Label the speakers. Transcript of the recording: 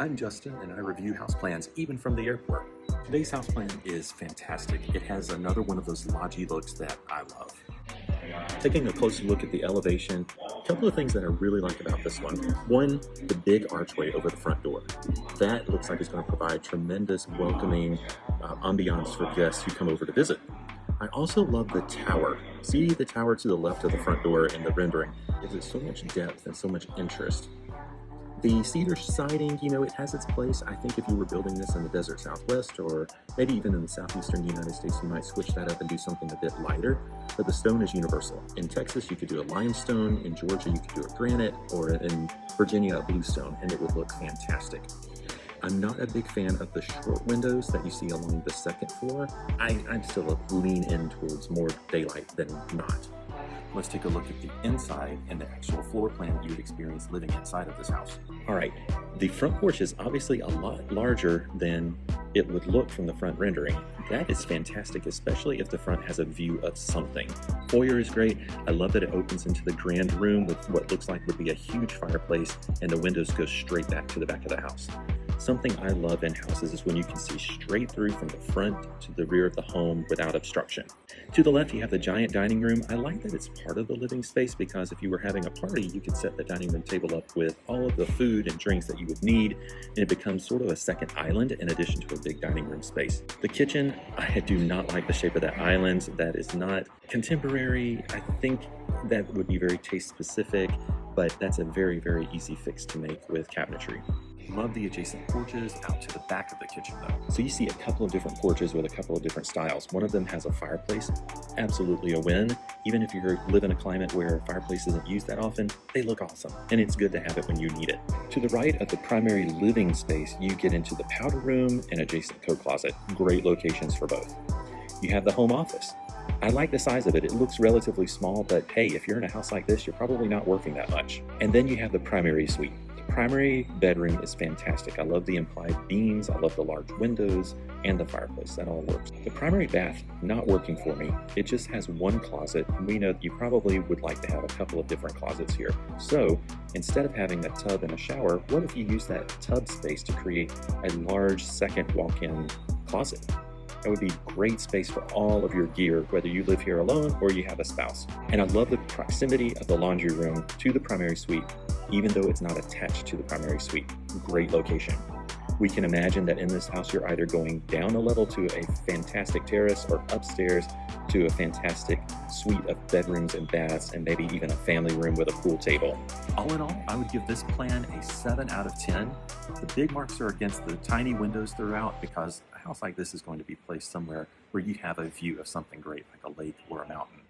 Speaker 1: I'm Justin and I review house plans even from the airport. Today's house plan is fantastic. It has another one of those lodgy looks that I love. Taking a closer look at the elevation, a couple of things that I really like about this one. One, the big archway over the front door. That looks like it's going to provide tremendous welcoming ambiance for guests who come over to visit. I also love the tower. See the tower to the left of the front door in the rendering. It gives it so much depth and so much interest. The cedar siding, it has its place. I think if you were building this in the desert Southwest or maybe even in the southeastern United States, you might switch that up and do something a bit lighter, but the stone is universal. In Texas, you could do a limestone. In Georgia, you could do a granite, or in Virginia, a bluestone, and it would look fantastic. I'm not a big fan of the short windows that you see along the second floor. I'm still lean in towards more daylight than not. Let's take a look at the inside and the actual floor plan you would experience living inside of this house. All right, the front porch is obviously a lot larger than it would look from the front rendering. That is fantastic, especially if the front has a view of something. Foyer is great. I love that it opens into the grand room with what looks like would be a huge fireplace, and the windows go straight back to the back of the house. Something I love in houses is when you can see straight through from the front to the rear of the home without obstruction. To the left, you have the giant dining room. I like that it's part of the living space because if you were having a party, you could set the dining room table up with all of the food and drinks that you would need, and it becomes sort of a second island in addition to a big dining room space. The kitchen, I do not like the shape of that island. That is not contemporary. I think that would be very taste specific, but that's a very, very easy fix to make with cabinetry. Love the adjacent porches out to the back of the kitchen though. So you see a couple of different porches with a couple of different styles. One of them has a fireplace, absolutely a win. Even if you live in a climate where a fireplace isn't used that often, they look awesome, and it's good to have it when you need it. To the right of the primary living space, you get into the powder room and adjacent coat closet. Great locations for both. You have the home office. I like the size of it. It looks relatively small, but hey, if you're in a house like this, you're probably not working that much. And then you have the primary suite. The primary bedroom is fantastic. I love the implied beams. I love the large windows and the fireplace. That all works. The primary bath, not working for me. It just has one closet, and we know that you probably would like to have a couple of different closets here. So instead of having a tub and a shower, what if you use that tub space to create a large second walk-in closet? That would be great space for all of your gear, whether you live here alone or you have a spouse. And I love the proximity of the laundry room to the primary suite, even though it's not attached to the primary suite. Great location. We can imagine that in this house, you're either going down a level to a fantastic terrace or upstairs to a fantastic suite of bedrooms and baths, and maybe even a family room with a pool table. All in all, I would give this plan a 7 out of 10. The big marks are against the tiny windows throughout because a house like this is going to be placed somewhere where you have a view of something great, like a lake or a mountain.